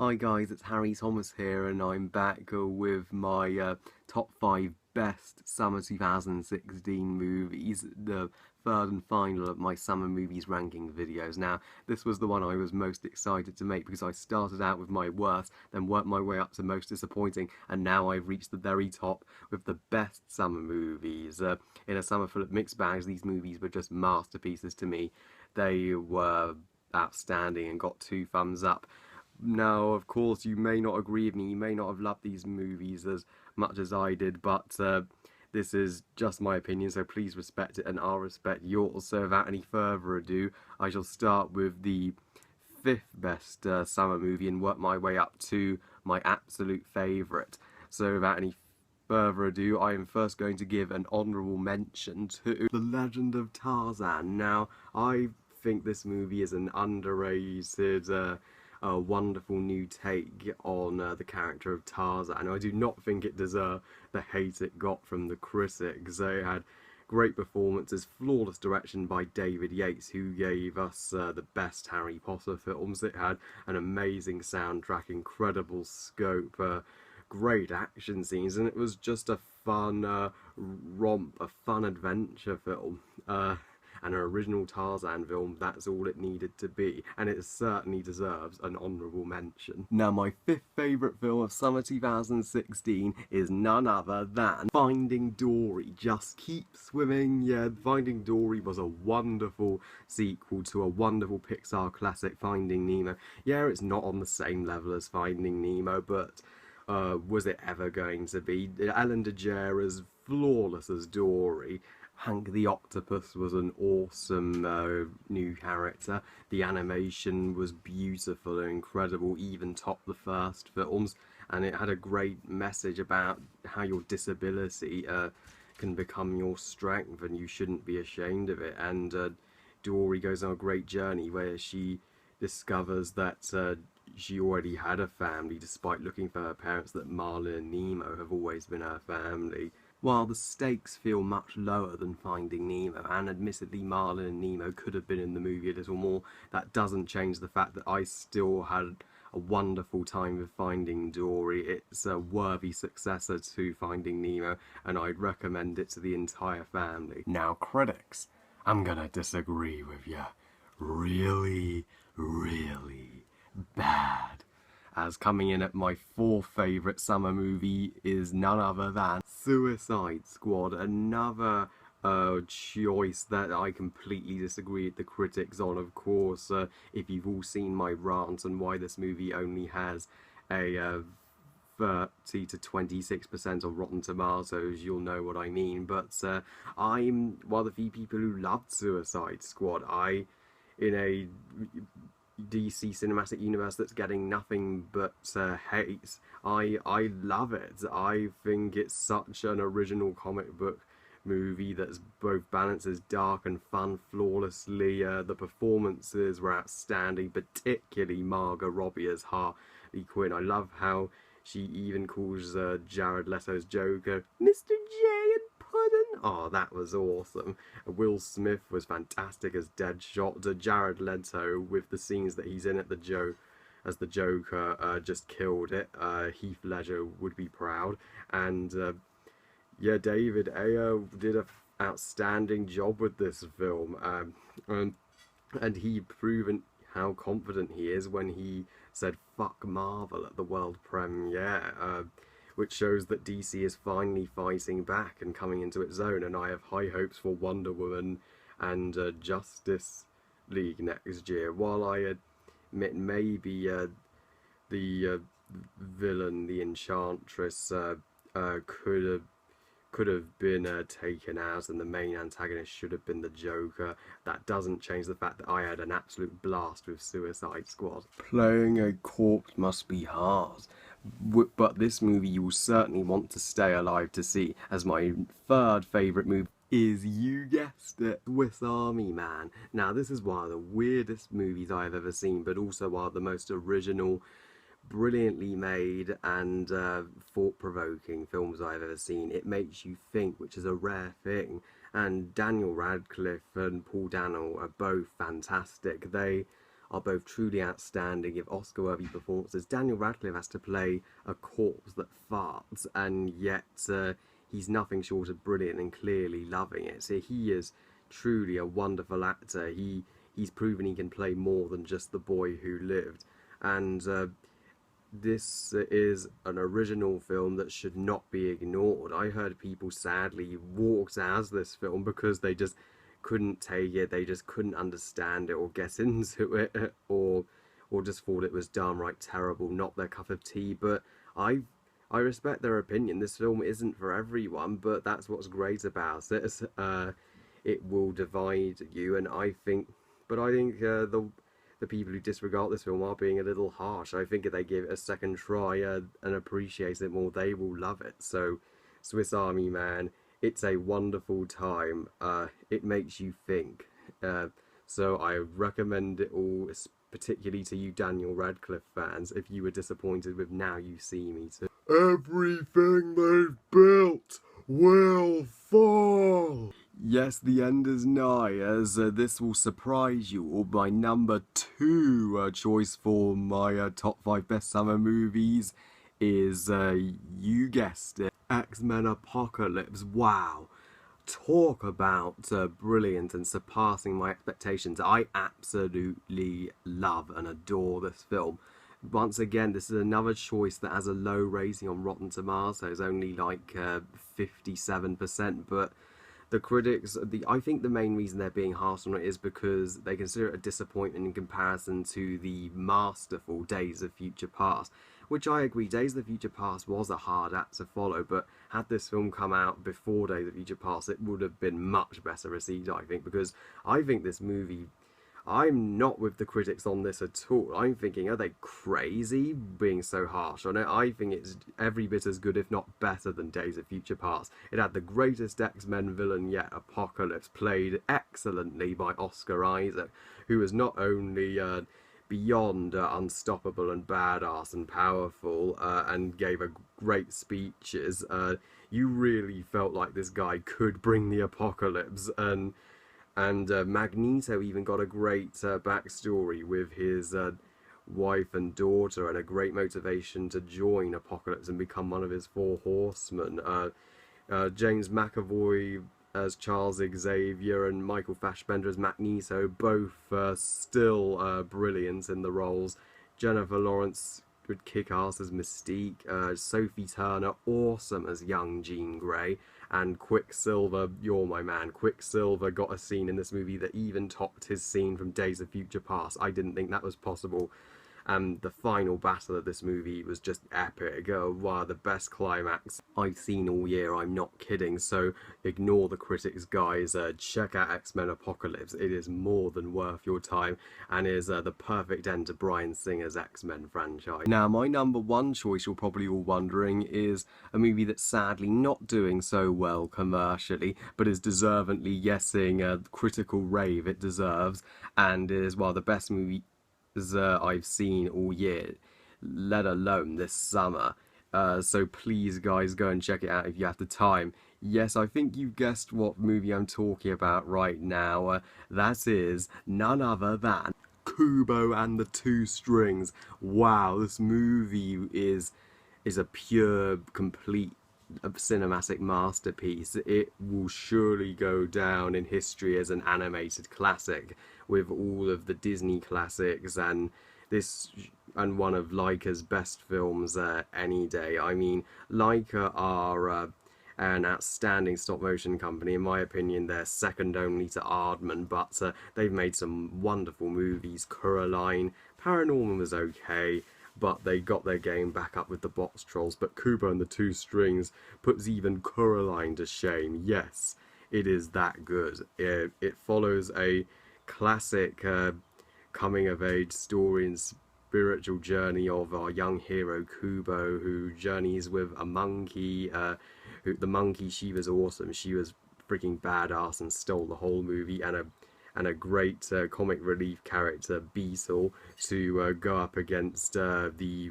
Hi guys, it's Harry Thomas here, and I'm back with my top 5 best summer 2016 movies, the third and final of my summer movies ranking videos. Now, this was the one I was most excited to make because I started out with my worst, then worked my way up to most disappointing, and now I've reached the very top with the best summer movies. In a summer full of mixed bags, these movies were just masterpieces to me. They were outstanding and got 2 thumbs up. Now, of course, you may not agree with me, you may not have loved these movies as much as I did, but this is just my opinion, so please respect it and I'll respect yours. So without any further ado, I shall start with the fifth best summer movie and work my way up to my absolute favourite. So without any further ado, I am first going to give an honourable mention to The Legend of Tarzan. Now, I think this movie is an underrated, a wonderful new take on the character of Tarzan. I do not think it deserved the hate it got from the critics. It had great performances, flawless direction by David Yates, who gave us the best Harry Potter films. It had an amazing soundtrack, incredible scope, great action scenes, and it was just a fun romp, a fun adventure film. An original Tarzan film, that's all it needed to be, and it certainly deserves an honourable mention. Now, my fifth favourite film of summer 2016 is none other than Finding Dory. Just keep swimming. Yeah, Finding Dory was a wonderful sequel to a wonderful Pixar classic, Finding Nemo. Yeah, it's not on the same level as Finding Nemo, but was it ever going to be? Ellen DeGeneres, flawless as Dory. Hank the Octopus was an awesome new character. The animation was beautiful and incredible, even topped the first films, and it had a great message about how your disability can become your strength and you shouldn't be ashamed of it. And Dory goes on a great journey where she discovers that she already had a family, despite looking for her parents, that Marlin and Nemo have always been her family. While the stakes feel much lower than Finding Nemo, and admittedly Marlin and Nemo could have been in the movie a little more, that doesn't change the fact that I still had a wonderful time with Finding Dory. It's a worthy successor to Finding Nemo, and I'd recommend it to the entire family. Now, critics, I'm gonna disagree with you. Really, really bad. As coming in at my fourth favourite summer movie is none other than Suicide Squad, another choice that I completely disagree with the critics on. Of course, if you've all seen my rant on why this movie only has a 30 to 26% on Rotten Tomatoes, you'll know what I mean. But I'm one of the few people who loved Suicide Squad. In a DC cinematic universe that's getting nothing but hate, I love it. I think it's such an original comic book movie that's both balances dark and fun flawlessly. The performances were outstanding, particularly Margot Robbie as Harley Quinn. I love how she even calls Jared Leto's Joker Mr. J and Puddin'. Oh, that was awesome. Will Smith was fantastic as Deadshot. Jared Leto, with the scenes that he's in at as the Joker, just killed it. Heath Ledger would be proud. And yeah, David Ayer did an outstanding job with this film. And he proven how confident he is when he said fuck Marvel at the world premiere, which shows that DC is finally fighting back and coming into its own, and I have high hopes for Wonder Woman and Justice League next year. While I admit maybe the villain, the Enchantress, could have been taken out and the main antagonist should have been the Joker, that doesn't change the fact that I had an absolute blast with Suicide Squad. Playing a corpse must be hard, but this movie you will certainly want to stay alive to see, as my third favourite movie is, you guessed it, Swiss Army Man. Now, this is one of the weirdest movies I've ever seen, but also one of the most original, brilliantly made and thought-provoking films I've ever seen. It makes you think, which is a rare thing, and Daniel Radcliffe and Paul Dano are both fantastic. They are both truly outstanding, give Oscar-worthy performances. Daniel Radcliffe has to play a corpse that farts, and yet he's nothing short of brilliant and clearly loving it. So he is truly a wonderful actor. He's proven he can play more than just the boy who lived, and this is an original film that should not be ignored. I heard people sadly walked out of this film because they just couldn't take it, they just couldn't understand it or get into it, or just thought it was downright terrible, not their cup of tea. But I respect their opinion. This film isn't for everyone, but that's what's great about it. It will divide you, and I think the people who disregard this film are being a little harsh. I think if they give it a second try and appreciate it more, they will love it. So, Swiss Army Man, it's a wonderful time. It makes you think. So I recommend it all, particularly to you Daniel Radcliffe fans, if you were disappointed with Now You See Me too. Everything they've built will fall. Yes, the end is nigh, as this will surprise you all. My number 2 choice for my top 5 best summer movies is, you guessed it, X-Men Apocalypse. Wow. Talk about brilliant and surpassing my expectations. I absolutely love and adore this film. Once again, this is another choice that has a low rating on Rotten Tomatoes, only like 57%, but the critics, I think the main reason they're being harsh on it is because they consider it a disappointment in comparison to the masterful Days of Future Past, which I agree, Days of the Future Past was a hard act to follow, but had this film come out before Days of Future Past, it would have been much better received, I think, because I think this movie, I'm not with the critics on this at all. I'm thinking, are they crazy being so harsh on it? I think it's every bit as good, if not better, than Days of Future Past. It had the greatest X-Men villain yet, Apocalypse, played excellently by Oscar Isaac, who is not only beyond unstoppable and badass and powerful, and gave a great speeches. You really felt like this guy could bring the apocalypse, and Magneto even got a great backstory with his wife and daughter, and a great motivation to join Apocalypse and become one of his 4 horsemen. James McAvoy as Charles Xavier and Michael Fassbender as Magneto, both still brilliant in the roles. Jennifer Lawrence would kick ass as Mystique. Sophie Turner, awesome as young Jean Grey. And Quicksilver, you're my man. Quicksilver got a scene in this movie that even topped his scene from Days of Future Past. I didn't think that was possible. And the final battle of this movie was just epic. One of the best climax I've seen all year, I'm not kidding. So ignore the critics, guys. Check out X-Men Apocalypse. It is more than worth your time, and is the perfect end to Bryan Singer's X-Men franchise. Now, my number 1 choice, you're probably all wondering, is a movie that's sadly not doing so well commercially, but is deservedly getting critical rave it deserves, and is one of the best movies I've seen all year, let alone this summer. So please, guys, go and check it out if you have the time. Yes, I think you guessed what movie I'm talking about right now. That is none other than Kubo and the Two Strings. Wow, this movie is a pure, complete cinematic masterpiece. It will surely go down in history as an animated classic, with all of the Disney classics, and one of Leica's best films any day. I mean, Leica are an outstanding stop motion company. In my opinion, they're second only to Aardman, but they've made some wonderful movies. Coraline, Paranorman was okay, but they got their game back up with the Box Trolls. But Kubo and the Two Strings puts even Coraline to shame. Yes, it is that good. It follows a classic coming-of-age story and spiritual journey of our young hero Kubo, who journeys with a monkey. The monkey, she was awesome. She was freaking badass and stole the whole movie, and a great comic relief character, Beetle, to go up against the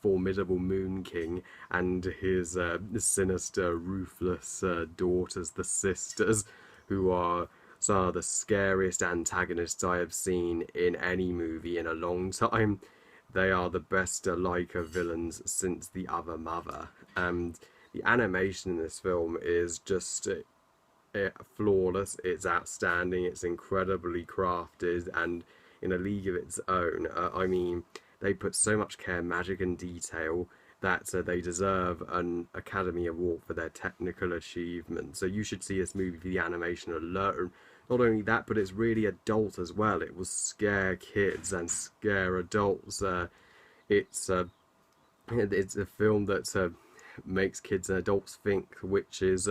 formidable Moon King and his sinister, ruthless daughters, the sisters, who are some of the scariest antagonists I have seen in any movie in a long time. They are the best Leica villains since The Other Mother. And the animation in this film is just flawless, it's outstanding, it's incredibly crafted, and in a league of its own. I mean, they put so much care, magic, and detail that they deserve an Academy Award for their technical achievement. So you should see this movie for the animation alone. Not only that, but it's really adult as well. It will scare kids and scare adults. It's uh, it's a film that makes kids and adults think, which is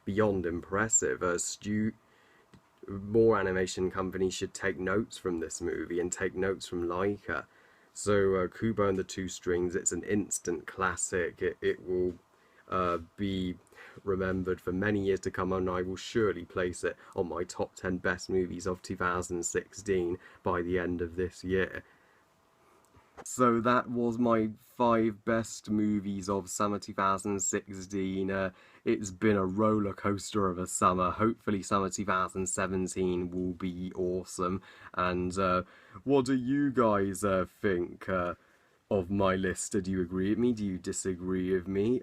beyond impressive. More animation companies should take notes from this movie and take notes from Leica. So Kubo and the Two Strings, it's an instant classic. It will be remembered for many years to come, and I will surely place it on my top 10 best movies of 2016 by the end of this year. So that was my 5 best movies of summer 2016. It's been a roller coaster of a summer. Hopefully summer 2017 will be awesome. And what do you guys think of my list? Do you agree with me? Do you disagree with me?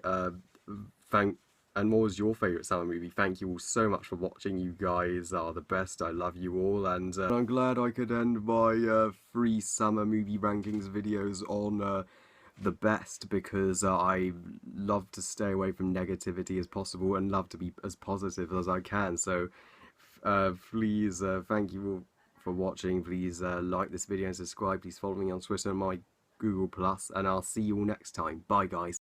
Thank and what was your favourite summer movie? Thank you all so much for watching. You guys are the best. I love you all, and I'm glad I could end my free summer movie rankings videos on the best, because I love to stay away from negativity as possible and love to be as positive as I can. So please, thank you all for watching. Please like this video and subscribe. Please follow me on Twitter and my Google Plus, and I'll see you all next time. Bye, guys.